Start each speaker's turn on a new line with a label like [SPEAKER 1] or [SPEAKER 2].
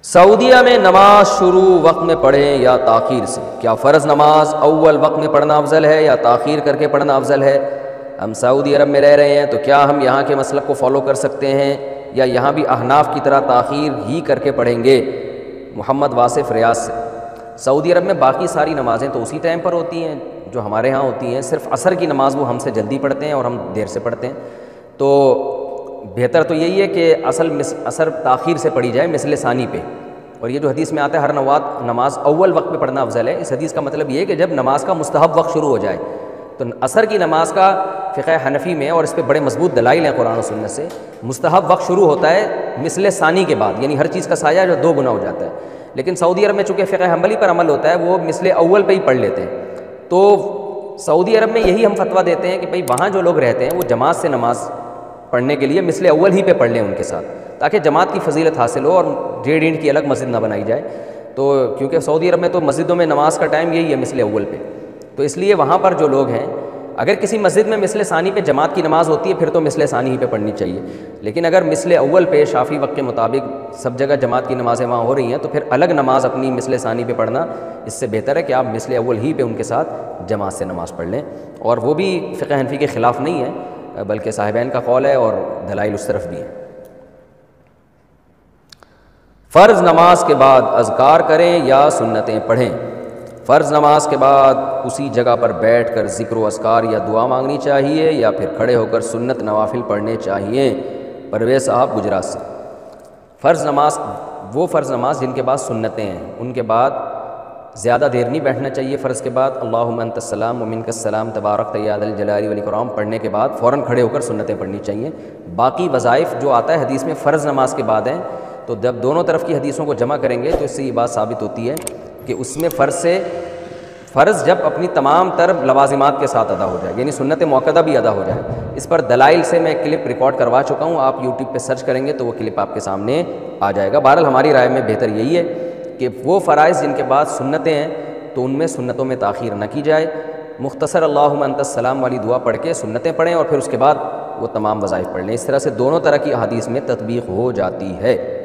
[SPEAKER 1] سعودیہ میں نماز شروع وقت میں پڑھیں یا تاخیر سے؟ کیا فرض نماز اول وقت میں پڑھنا افضل ہے یا تاخیر کر کے پڑھنا افضل ہے؟ ہم سعودی عرب میں رہ رہے ہیں تو کیا ہم یہاں کے مسلک کو فالو کر سکتے ہیں یا یہاں بھی احناف کی طرح تاخیر ہی کر کے پڑھیں گے؟ محمد واصف ریاض سے۔ سعودی عرب میں باقی ساری نمازیں تو اسی ٹائم پر ہوتی ہیں جو ہمارے ہاں ہوتی ہیں، صرف عصر کی نماز وہ ہم سے جلدی پڑھتے ہیں اور ہم دیر سے پڑھتے ہیں۔ تو بہتر تو یہی ہے کہ عصر تاخیر سے پڑھی جائے مثل ثانی پہ۔ اور یہ جو حدیث میں آتا ہے ہر نماز اول وقت میں پڑھنا افضل ہے، اس حدیث کا مطلب یہ ہے کہ جب نماز کا مستحب وقت شروع ہو جائے تو عصر کی نماز کا فقہ حنفی میں، اور اس پہ بڑے مضبوط دلائل ہیں قرآن و سنت سے، مستحب وقت شروع ہوتا ہے مثل ثانی کے بعد، یعنی ہر چیز کا سایہ جو 2 گنا ہو جاتا ہے۔ لیکن سعودی عرب میں چونکہ فقہ حنبلی پر عمل ہوتا ہے وہ مثل اول پہ ہی پڑھ لیتے ہیں، تو سعودی عرب میں یہی ہم فتویٰ دیتے ہیں کہ بھئی وہاں جو لوگ رہتے ہیں وہ جماعت سے نماز پڑھنے کے لیے مثل اول ہی پہ پڑھ لیں ان کے ساتھ، تاکہ جماعت کی فضیلت حاصل ہو اور ڈیڑھ اینٹ کی الگ مسجد نہ بنائی جائے۔ تو کیونکہ سعودی عرب میں تو مسجدوں میں نماز کا ٹائم یہی ہے مثل اول پہ، تو اس لیے وہاں پر جو لوگ ہیں اگر کسی مسجد میں مثل ثانی پہ جماعت کی نماز ہوتی ہے پھر تو مثل ثانی ہی پہ پڑھنی چاہیے، لیکن اگر مثل اول پہ شافعی وقت کے مطابق سب جگہ جماعت کی نمازیں وہاں ہو رہی ہیں تو پھر الگ نماز اپنی مثل ثانی پہ پڑھنا اس سے بہتر ہے کہ آپ مثل اول ہی پہ ان کے ساتھ جماعت سے نماز پڑھ لیں۔ اور وہ بھی فقہ حنفی کے خلاف نہیں ہے بلکہ صاحبین کا قول ہے اور دلائل اس طرف بھی ہیں۔ فرض نماز کے بعد اذکار کریں یا سنتیں پڑھیں؟ فرض نماز کے بعد اسی جگہ پر بیٹھ کر ذکر و اذکار یا دعا مانگنی چاہیے یا پھر کھڑے ہو کر سنت نوافل پڑھنے چاہیے؟ پرویز صاحب گجرات سے۔ فرض نماز جن کے بعد سنتیں ہیں ان کے بعد زیادہ دیر نہیں بیٹھنا چاہیے۔ فرض کے بعد اللہم انت السلام ومنک السلام تبارک یا ذا الجلال والاکرام پڑھنے کے بعد فوراً کھڑے ہو کر سنتیں پڑھنی چاہیے۔ باقی وظائف جو آتا ہے حدیث میں فرض نماز کے بعد ہیں، تو جب دونوں طرف کی حدیثوں کو جمع کریں گے تو اس سے یہ بات ثابت ہوتی ہے کہ اس میں فرض جب اپنی تمام تر لوازمات کے ساتھ ادا ہو جائے، یعنی سنت موقدہ بھی ادا ہو جائے۔ اس پر دلائل سے میں کلپ ریکارڈ کروا چکا ہوں، آپ یوٹیوب پہ سرچ کریں گے تو وہ کلپ آپ کے سامنے آ جائے گا۔ بہرحال ہماری رائے میں بہتر یہی ہے کہ وہ فرائض جن کے بعد سنتیں ہیں تو ان میں سنتوں میں تاخیر نہ کی جائے، مختصر اللہم انت السلام والی دعا پڑھ کے سنتیں پڑھیں اور پھر اس کے بعد وہ تمام وظائف پڑھ لیں۔ اس طرح سے دونوں طرح کی احادیث میں تطبیق ہو جاتی ہے۔